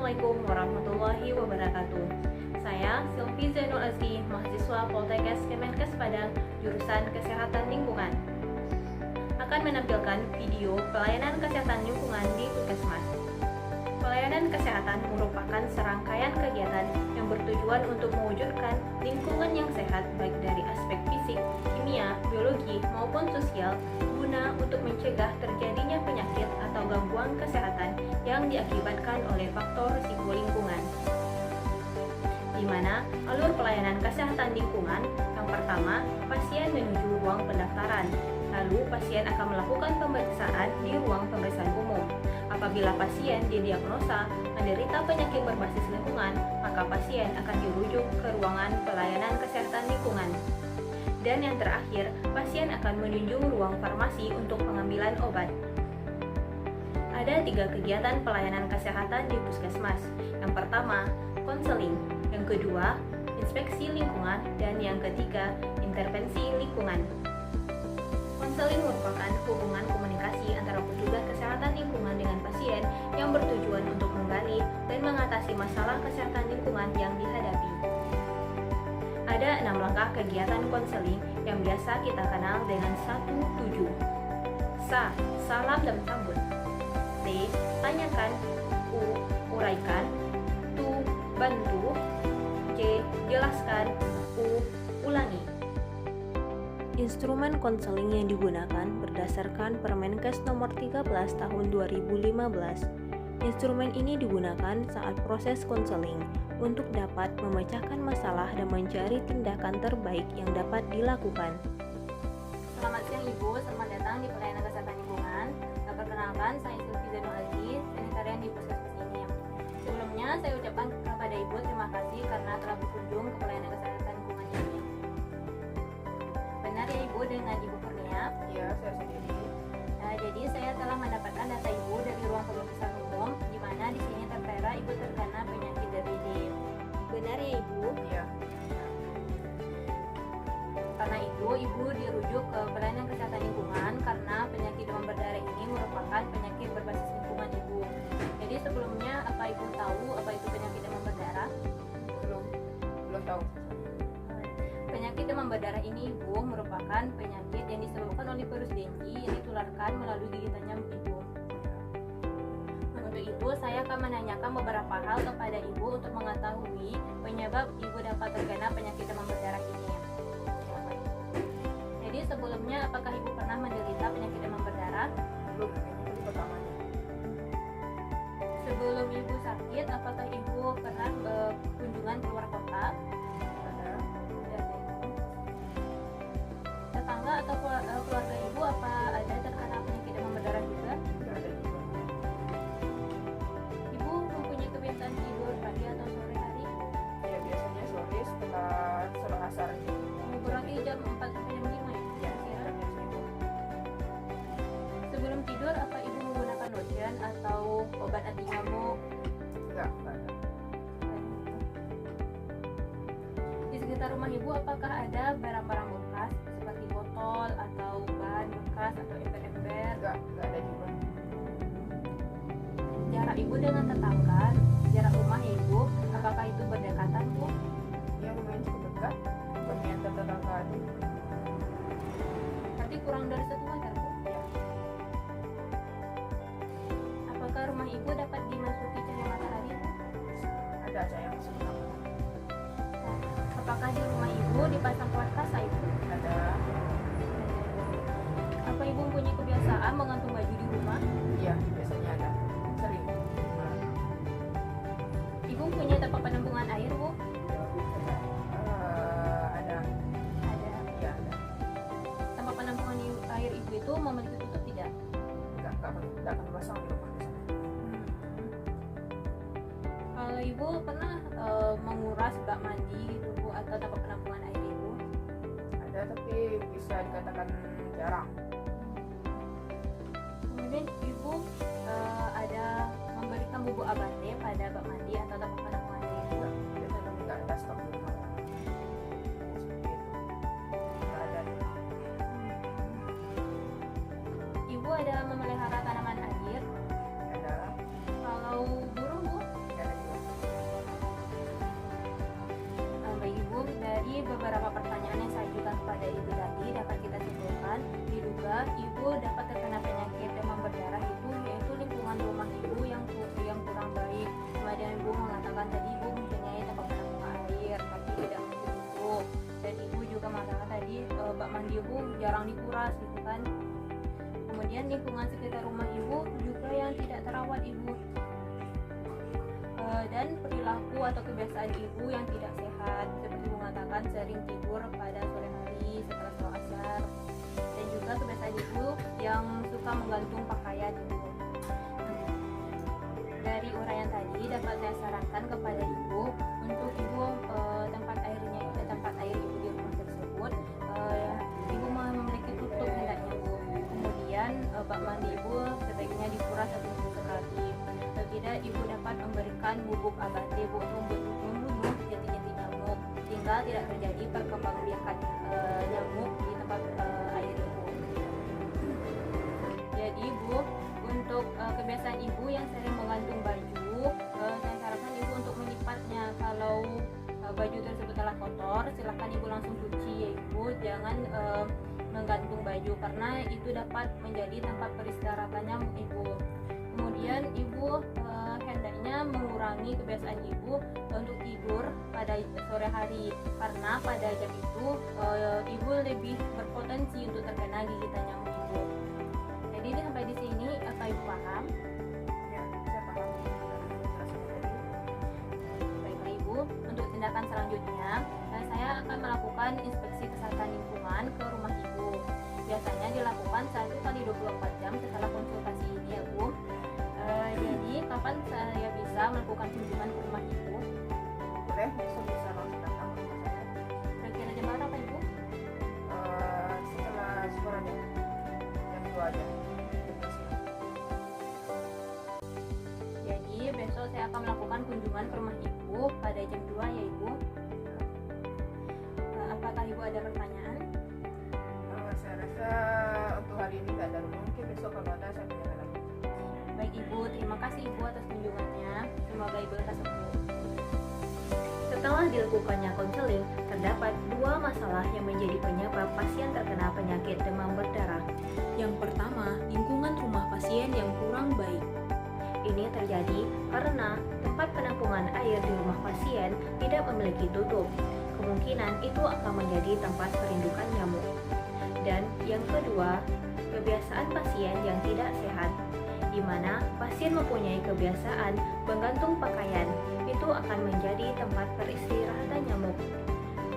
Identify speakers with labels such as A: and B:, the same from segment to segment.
A: Assalamualaikum warahmatullahi wabarakatuh. Saya Silvi Zainul Azki, mahasiswa Poltekkes Kemenkes Padang, jurusan Kesehatan Lingkungan. Akan menampilkan video pelayanan kesehatan lingkungan di Puskesmas. Pelayanan kesehatan merupakan serangkaian kegiatan yang bertujuan untuk mewujudkan lingkungan yang sehat baik dari aspek fisik, kimia, biologi, maupun sosial guna untuk mencegah terjadinya penyakit atau gangguan kesehatan yang diakibatkan oleh faktor risiko lingkungan. Di mana alur pelayanan kesehatan lingkungan, yang pertama, pasien menuju ruang pendaftaran. Lalu pasien akan melakukan pemeriksaan di ruang pemeriksaan umum. Apabila pasien didiagnosa menderita penyakit berbasis lingkungan, maka pasien akan dirujuk ke ruangan pelayanan kesehatan lingkungan. Dan yang terakhir, pasien akan menuju ruang farmasi untuk pengambilan obat. Ada 3 kegiatan pelayanan kesehatan di Puskesmas. Yang pertama, konseling. Yang kedua, inspeksi lingkungan. Dan yang ketiga, intervensi lingkungan. Konseling merupakan hubungan komunikasi antara petugas kesehatan lingkungan dengan pasien yang bertujuan untuk menggali dan mengatasi masalah kesehatan lingkungan yang dihadapi. Ada 6 langkah kegiatan konseling yang biasa kita kenal dengan 1-7. Sa, salam dan sambut. T, tanyakan. U, uraikan. Tu, bantu. J, jelaskan. U, ulangi. Instrumen konseling yang digunakan berdasarkan Permenkes Nomor 13 Tahun 2015. Instrumen ini digunakan saat proses konseling untuk dapat memecahkan masalah dan mencari tindakan terbaik yang dapat dilakukan.
B: Selamat siang Ibu, selamat datang di pelayanan kesehatan lingkungan. Perkenalkan, saya Silvi Zainul Azki, sanitarian di Puskesmas ini. Sebelumnya, saya ucapkan kepada Ibu terima kasih karena telah berkunjung ke pelayanan kesehatan lingkungan ini. Benar ya Ibu dengan Ibu Kurnia?
C: Iya, saya sendiri.
B: Jadi saya telah mendapatkan data Ibu dari ruang pemeriksaan umum, di mana di sini tertera Ibu terkena penyakit DBD. Benar ya Ibu?
C: Iya.
B: Karena itu, Ibu dirujuk ke pelayanan kesehatan lingkungan karena penyakit demam berdarah ini merupakan penyakit berbasis lingkungan Ibu. Jadi sebelumnya, apa Ibu tahu apa itu penyakit demam berdarah?
C: Belum tahu.
B: Penyakit demam berdarah ini Ibu merupakan penyakit yang disebabkan oleh virus dengue yang ditularkan melalui gigitan nyamuk Ibu. Untuk itu, saya akan menanyakan beberapa hal kepada Ibu untuk mengetahui penyebab Ibu dapat terkena penyakit demam berdarah ini. Jadi sebelumnya, apakah Ibu pernah menderita penyakit demam berdarah?
C: Belum, ini pertamanya.
B: Sebelum Ibu sakit, apakah Ibu pernah kunjungan keluar kota?
C: Ada.
B: Tetangga atau keluarga Ibu apa ada terkena penyakit demam berdarah juga?
C: Tidak ada juga.
B: Ibu mempunyai kebiasaan tidur pagi atau sore hari?
C: Ya, biasanya sore setelah sholat asar.
B: Berarti jam 4 sampai jam 5 ya?
C: Ya,
B: Kira-kira?
C: jam segini.
B: Sebelum tidur, apa Ibu menggunakan lotion atau obat anti nyamuk?
C: Enggak ada.
B: Di sekitar rumah Ibu, apakah ada barang-barang bekas seperti botol atau ban bekas atau ember-ember?
C: Enggak ada juga.
B: Jarak Ibu dengan tetangga, jarak rumah Ibu, apakah itu berdekatan Bu?
C: Ya, lumayan cukup dekat. Banyak tetangga itu.
B: Berarti kurang dari 1 meter Bu?
C: Ya,
B: Apakah rumah Ibu dapat dimasuki cahaya matahari?
C: ada cahaya masuk ke kamar.
B: Apakah di rumah Ibu dipasang pelat kasa Ibu?
C: Ada.
B: Apa Ibu punya kebiasaan menggantung baju di rumah?
C: Iya, biasanya ada. Sering.
B: Ibu punya tempat penampungan air Bu?
C: Ada.
B: Ada.
C: Iya, ada.
B: Tempat penampungan air Ibu itu memiliki tutup tidak?
C: Enggak akan pasang di rumah di sana.
B: Kalau Ibu pernah menguras bak mandi gitu Bu atau tempat penampungan air Ibu?
C: Ada, tapi bisa dikatakan jarang.
B: Kemudian Ibu ada memberikan bubuk abate pada bak mandi atau tempat penampungan air Ibu?
C: Biasanya kami nggak ada stok di rumah. Seperti itu. Nggak ada.
B: Ibu ada memelihara tanaman air?
C: Ada.
B: Kalau burung Bu?
C: Nggak ada
B: ibu dapat terkena penyakit demam berdarah itu yaitu lingkungan rumah ibu yang kurang baik. Kemudian ibu mengatakan tadi ibu mempunyai tempat penampung air tapi tidak cukup, dan ibu juga mengatakan tadi bak mandi ibu jarang dikuras gitu kan. Kemudian lingkungan sekitar rumah ibu juga yang tidak terawat ibu, dan perilaku atau kebiasaan ibu yang tidak sehat seperti mengatakan sering tidur pada sore hari setelah sholat asar, dan juga kebiasaan ibu yang suka menggantung pakaian ibu. Dari uraian tadi dapat saya sarankan kepada ibu untuk ibu tempat air ibu di rumah tersebut ibu memiliki tutup hendaknya bu. Kemudian bak mandi ibu sebaiknya dikuras satu minggu sekali. Atau tidak ibu dapat memberikan bubuk abate bu untuk membunuh jentik-jentik nyamuk sehingga tidak terjadi perkembangbiakan nyamuk di tempat air ibu. Jadi ibu untuk kebiasaan ibu yang sering menggantung baju, saya sarankan ibu untuk melipatnya. Kalau baju tersebut telah kotor, silakan ibu langsung cuci ya ibu, jangan menggantung baju karena itu dapat menjadi tempat peristirahatan nyamuk ibu. Kemudian ibu hendaknya mengurangi kebiasaan ibu untuk tidur pada sore hari karena pada jam itu ibu lebih berpotensi untuk terkena gigitan nyamuk ibu. Jadi sampai di sini apa ibu paham?
C: Ya, saya paham.
B: Baiklah ibu, untuk tindakan selanjutnya saya akan melakukan inspeksi kesehatan lingkungan ke rumah ibu. Biasanya dilakukan 1 kali 24 jam setelah konsultasi ini ya bu. Jadi kapan saya bisa melakukan kunjungan ke rumah ibu?
C: Boleh, besok bisa langsung datang ke rumah saya.
B: Kira-kira jam berapa ibu?
C: Setelah syukuran ya, jam 2 aja.
B: Jadi besok saya akan melakukan kunjungan ke rumah ibu pada jam 2 ya ibu. Apakah ibu ada pertanyaan?
C: Saya rasa untuk hari ini nggak ada, mungkin besok kalau ada saya tanya lagi.
B: Baik ibu, terima kasih ibu atas kunjungannya. Semoga ibu lekas sembuh.
A: Setelah dilakukannya konseling, terdapat 2 masalah yang menjadi penyebab pasien terkena penyakit demam berdarah.
D: Yang pertama, lingkungan rumah pasien yang kurang baik.
A: Ini terjadi karena tempat penampungan air di rumah pasien tidak memiliki tutup. Kemungkinan itu akan menjadi tempat perindukan nyamuk. Dan yang kedua, kebiasaan pasien yang tidak sehat, di mana pasien mempunyai kebiasaan menggantung pakaian, itu akan menjadi tempat peristirahatan nyamuk.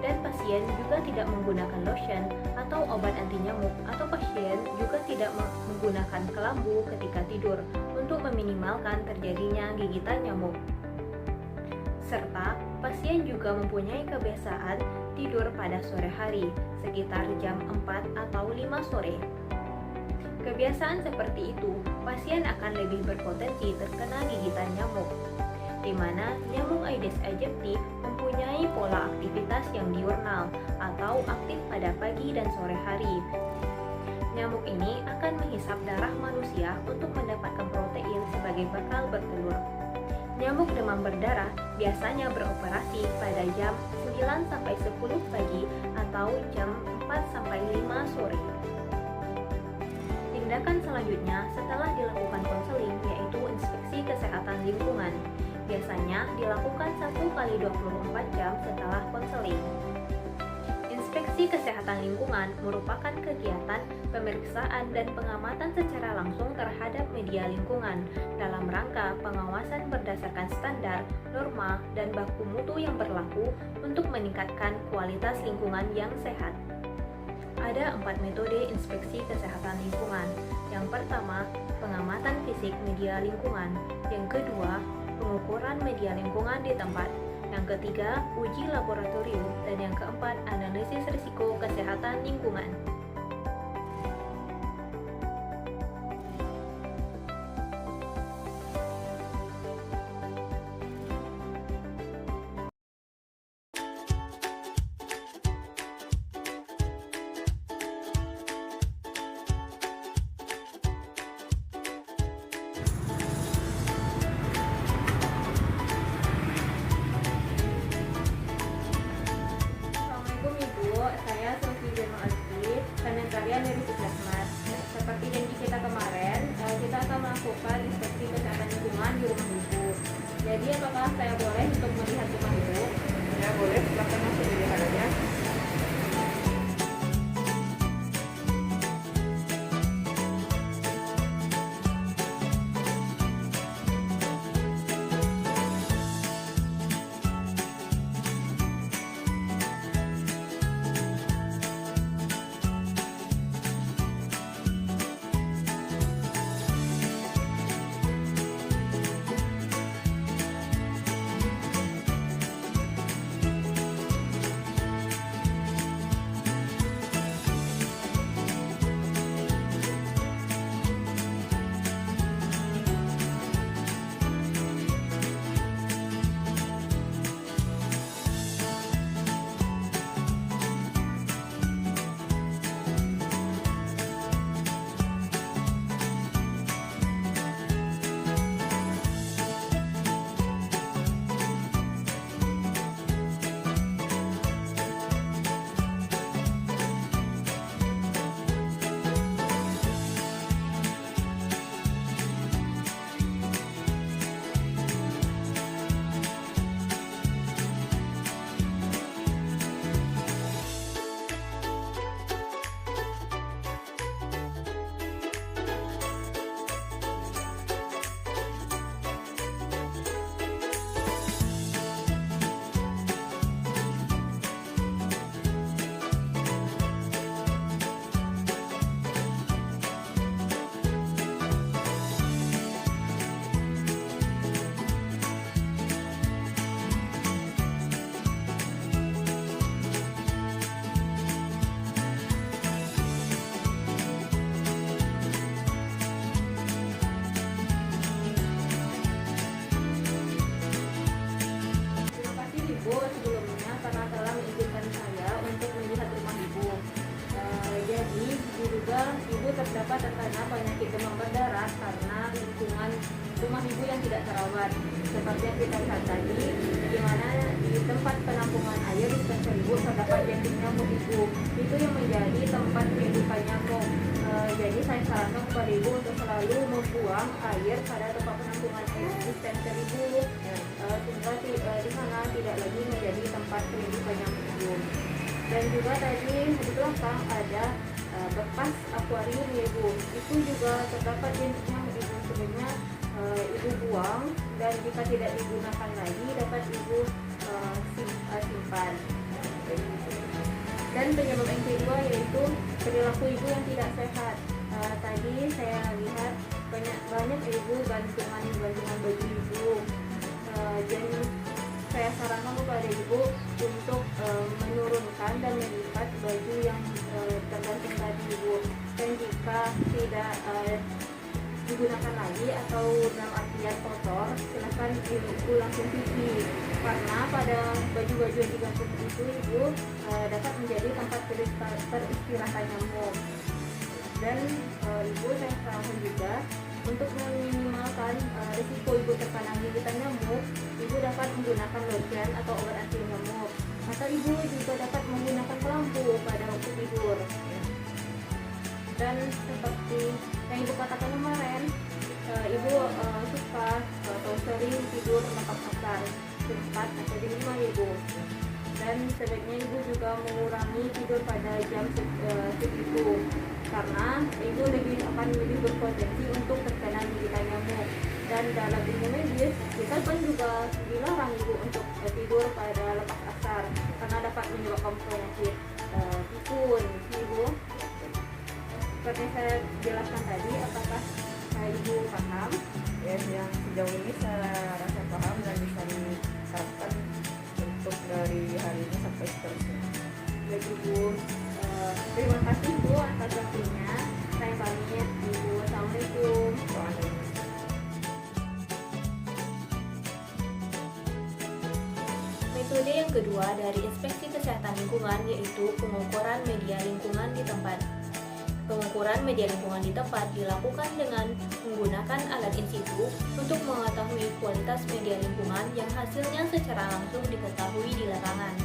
A: Dan pasien juga tidak menggunakan lotion atau obat anti nyamuk, atau pasien juga tidak menggunakan kelambu ketika tidur untuk meminimalkan terjadinya gigitan nyamuk. Serta pasien juga mempunyai kebiasaan tidur pada sore hari, sekitar jam 4 atau 5 sore. Kebiasaan seperti itu, pasien akan lebih berpotensi terkena gigitan nyamuk, di mana nyamuk Aedes aegypti mempunyai pola aktivitas yang diurnal atau aktif pada pagi dan sore hari. Nyamuk ini akan menghisap darah manusia untuk mendapatkan protein sebagai bekal bertelur. Nyamuk demam berdarah biasanya beroperasi pada jam 9 sampai 10 pagi atau jam 4 sampai 5 sore. Tindakan selanjutnya setelah dilakukan konseling yaitu inspeksi kesehatan lingkungan. Biasanya dilakukan 1 kali 24 jam setelah konseling. Inspeksi kesehatan lingkungan merupakan kegiatan pemeriksaan dan pengamatan secara langsung terhadap media lingkungan dalam rangka pengawasan berdasarkan standar, norma, dan baku mutu yang berlaku untuk meningkatkan kualitas lingkungan yang sehat. Ada 4 metode inspeksi kesehatan lingkungan. Yang pertama, pengamatan fisik media lingkungan. Yang kedua, pengukuran media lingkungan di tempat. Yang ketiga, uji laboratorium. Dan yang keempat, analisis risiko kesehatan lingkungan.
B: Assalamualaikum Ibu, saya Sofi Jenal Alfi, penelitian dari Puskesmas. Seperti melakukan inspeksi kesehatan lingkungan di rumah ibu. Jadi apakah saya boleh untuk melihat rumah ibu?
C: Ya boleh, silakan masuk dilihat aja.
B: Terima kasih ibu sebelumnya karena telah mengizinkan saya untuk melihat rumah ibu. Jadi diduga ibu terdapat terkena penyakit demam berdarah karena lingkungan rumah ibu yang tidak terawat. Seperti yang kita lihat tadi, di mana di tempat penampungan air di sekitar ibu terdapat jangkrik nyamuk ibu. Itu yang menjadi tempat kehidupan nyamuk. Jadi saya sarankan kepada ibu untuk selalu membuang air pada tempat penampungan air di sekitar ibu, sehingga di sana tidak lagi menjadi tempat kehidupan nyamuk ibu. Dan juga tadi di belakang ada bekas akuarium ya ibu. Itu juga terdapat jangkrik nyamuk ibu. Sebenarnya ibu buang, dan jika tidak digunakan lagi dapat ibu simpan. Dan penyebab yang kedua yaitu perilaku ibu yang tidak sehat. Tadi saya lihat banyak ibu gantungan baju ibu. Jadi saya sarankan kepada ibu untuk menurunkan dan melipat baju yang tergantung tadi ibu. Dan jika tidak digunakan lagi atau dalam artian kotor, silakan ibu langsung cuci, karena pada baju-baju yang digantung itu ibu dapat menjadi tempat peristirahatan nyamuk. Dan ibu saya sarankan juga untuk meminimalkan risiko ibu terkena gigitan nyamuk, ibu dapat menggunakan lotion atau obat anti nyamuk, atau ibu juga dapat menggunakan pelampu pada waktu tidur. Dan seperti yang ibu katakan kemarin, ibu suka atau sering tidur lepas kasar di tempat atau di rumah ibu. Dan sebaiknya ibu juga mengurangi tidur pada jam segitu, karena ibu akan lebih berpotensi untuk terkena gigitan nyamuk. Dan dalam ilmu medis kita kan juga dilarang ibu untuk tidur pada lepas kasar karena dapat menyebabkan penyakit pikun ibu. Seperti saya jelaskan tadi, apakah ibu paham?
C: Ya, yang sejauh ini saya rasa paham dan bisa diterapkan untuk dari hari ini sampai seterusnya.
B: Baik ibu, terima kasih ibu atas waktunya. Saya pamit ibu. Assalamualaikum.
C: Waalaikumsalam.
A: Metode yang kedua dari inspeksi kesehatan lingkungan yaitu pengukuran media lingkungan di tempat. Pengukuran media lingkungan di tempat dilakukan dengan menggunakan alat in situ untuk mengetahui kualitas media lingkungan yang hasilnya secara langsung diketahui di lapangan.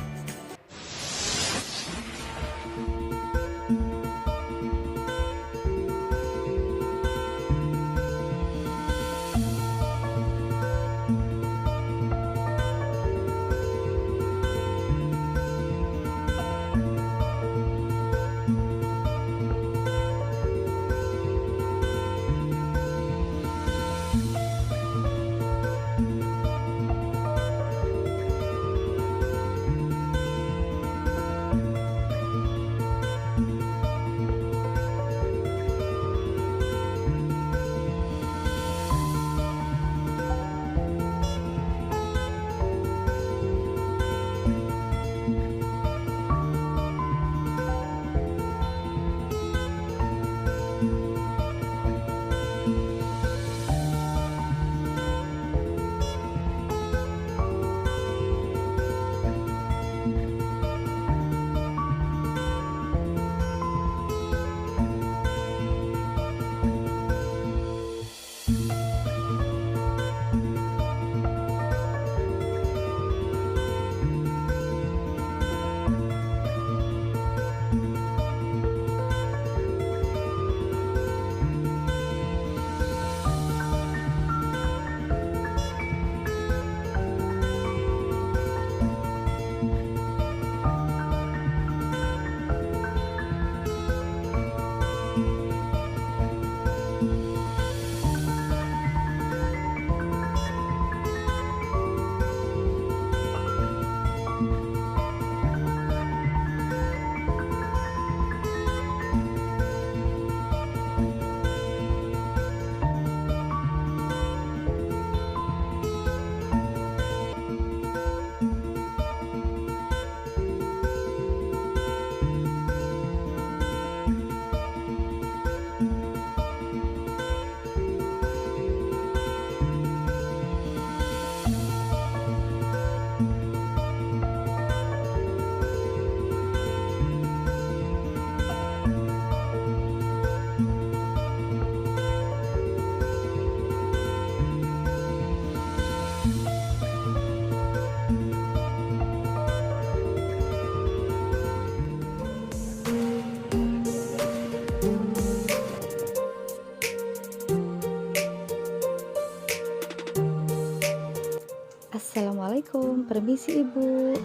E: Permisi Ibu.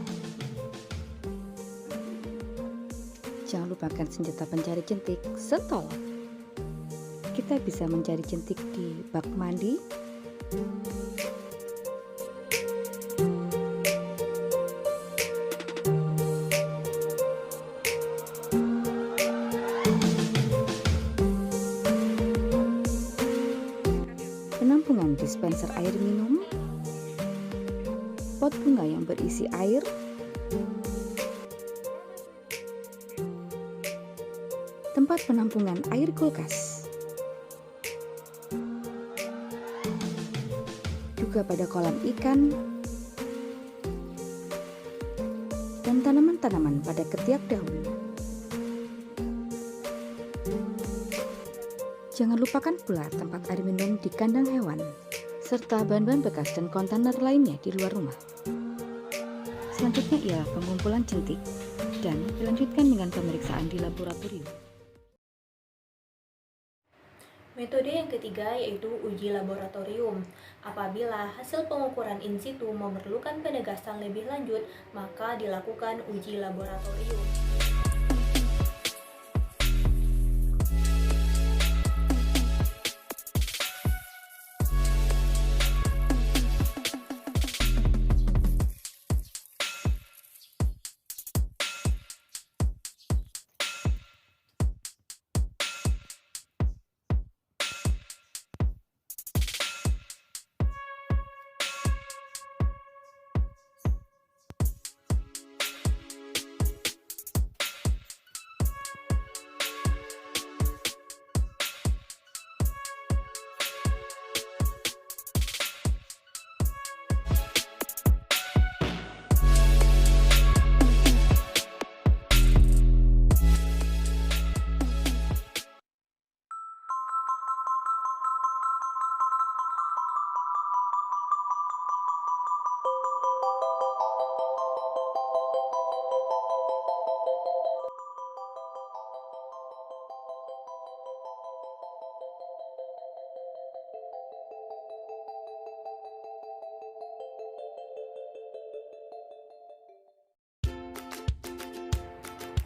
E: Jangan lupakan senjata pencari jentik, sentol. Kita bisa mencari jentik di bak mandi, penampungan dispenser air minum, pot bunga yang berisi air, tempat penampungan air kulkas, juga pada kolam ikan, dan tanaman-tanaman pada ketiak daun. Jangan lupakan pula tempat air minum di kandang hewan, serta bahan-bahan bekas dan kontainer lainnya di luar rumah. Selanjutnya ialah pengumpulan jentik dan dilanjutkan dengan pemeriksaan di laboratorium.
A: Metode yang ketiga yaitu uji laboratorium. Apabila hasil pengukuran in situ memerlukan penegasan lebih lanjut, maka dilakukan uji laboratorium.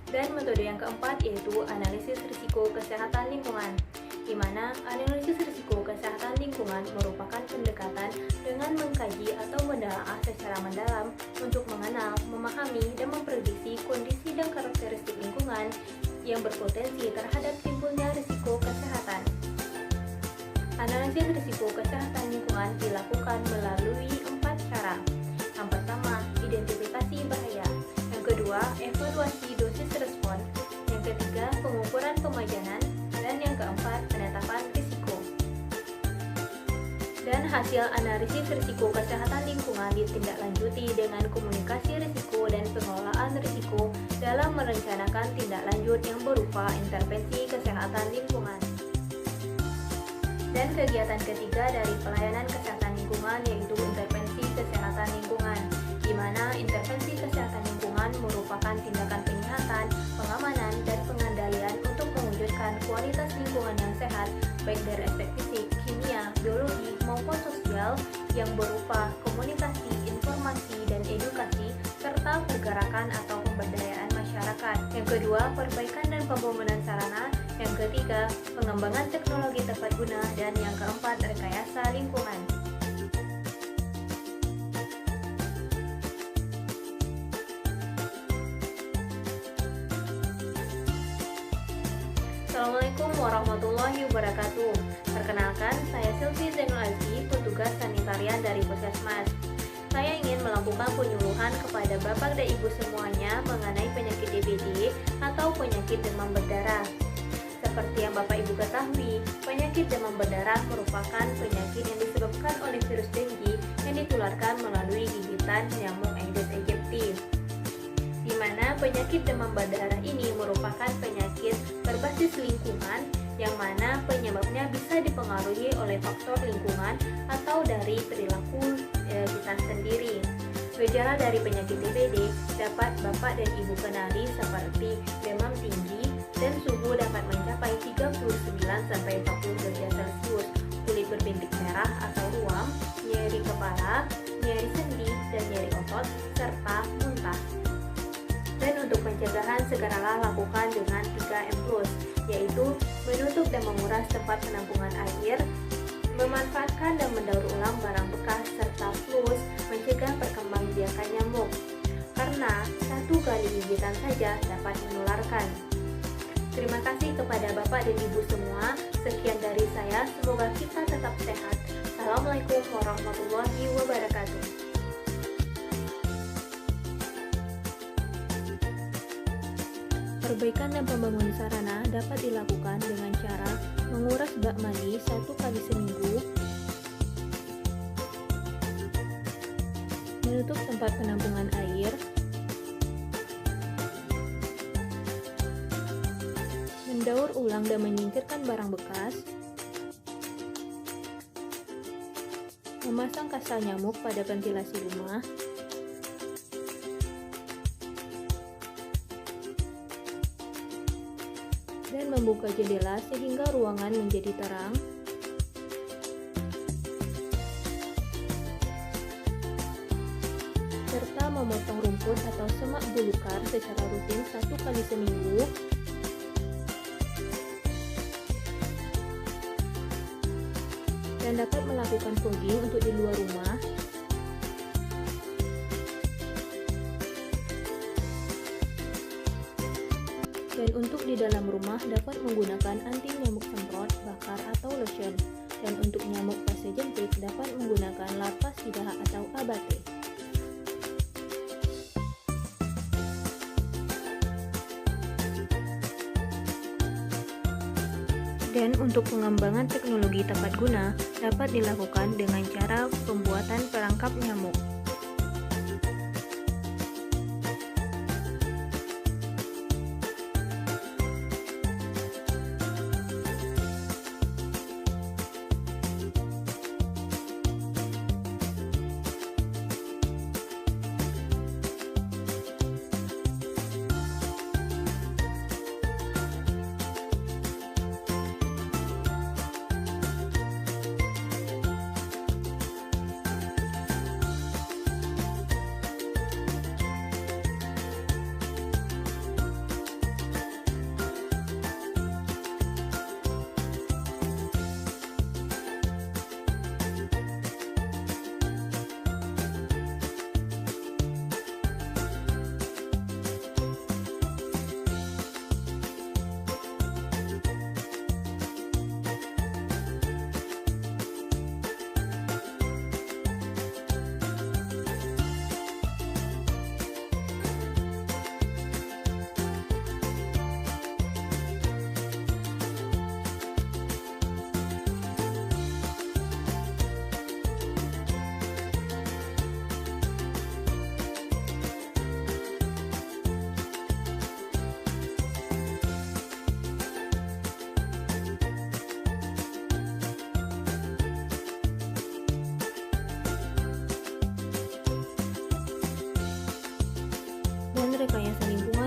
A: Dan metode yang keempat yaitu analisis risiko kesehatan lingkungan, di mana analisis risiko kesehatan lingkungan merupakan pendekatan dengan mengkaji atau menelaah secara mendalam untuk mengenal, memahami, dan memprediksi kondisi dan karakteristik lingkungan yang berpotensi terhadap timbulnya risiko kesehatan. Analisis risiko kesehatan lingkungan dilakukan melalui 4 cara. Yang pertama, identifikasi bahaya. Yang kedua, evaluasi dosis respon. Yang ketiga, pengukuran pemajanan. Dan yang keempat, penetapan risiko. Dan hasil analisis risiko kesehatan lingkungan ditindaklanjuti dengan komunikasi risiko dan pengelolaan risiko dalam merencanakan tindak lanjut yang berupa intervensi kesehatan lingkungan. Dan kegiatan ketiga dari pelayanan kesehatan lingkungan yaitu intervensi kesehatan lingkungan, di mana intervensi kesehatan lingkungan merupakan tindakan penyihatan, pengamanan, dan pengandalian untuk mewujudkan kualitas lingkungan yang sehat, baik dari aspek fisik, kimia, biologi, maupun sosial yang berupa komunikasi, informasi, dan edukasi, serta pergerakan atau pemberdayaan masyarakat. Yang kedua, perbaikan dan pembangunan sarana. Yang ketiga, pengembangan teknologi tepat guna. Dan yang keempat, rekayasa lingkungan. Assalamualaikum warahmatullahi wabarakatuh. Perkenalkan, saya Sylvie Zainul Azki, petugas sanitarian dari Puskesmas. Saya ingin melakukan penyuluhan kepada Bapak dan Ibu semuanya mengenai penyakit DBD atau penyakit demam berdarah. Seperti yang Bapak Ibu ketahui, penyakit demam berdarah merupakan penyakit yang disebabkan oleh virus dengue yang ditularkan melalui gigitan nyamuk Aedes aegypti. Di mana penyakit demam berdarah ini merupakan penyakit berbasis lingkungan yang mana penyebabnya bisa dipengaruhi oleh faktor lingkungan atau dari perilaku kita sendiri. Gejala dari penyakit DBD dapat Bapak dan Ibu kenali seperti demam tinggi dan suhu dapat mencapai 39-40 derajat Celcius, kulit berbintik merah atau ruam, nyeri kepala, nyeri sendi, dan nyeri otot, segeralah lakukan dengan 3M+, yaitu menutup dan menguras tempat penampungan air, memanfaatkan dan mendaur ulang barang bekas, serta plus mencegah perkembangbiakan nyamuk. Karena satu kali gigitan saja dapat menularkan. Terima kasih kepada Bapak dan Ibu semua. Sekian dari saya, semoga kita tetap sehat. Assalamualaikum warahmatullahi wabarakatuh.
D: Perbaikan dan pembangunan sarana dapat dilakukan dengan cara menguras bak mandi 1 kali seminggu, menutup tempat penampungan air, mendaur ulang dan menyingkirkan barang bekas, memasang kasal nyamuk pada ventilasi rumah, dan membuka jendela sehingga ruangan menjadi terang, serta memotong rumput atau semak belukar secara rutin 1 kali seminggu, dan dapat melakukan fogging untuk di luar rumah. Dan untuk di dalam rumah dapat menggunakan anti nyamuk semprot, bakar atau lotion. Dan untuk nyamuk fase jentik dapat menggunakan larva sidaha atau abate. Dan untuk pengembangan teknologi tepat guna dapat dilakukan dengan cara pembuatan perangkap nyamuk. Dan rekayasa lingkungan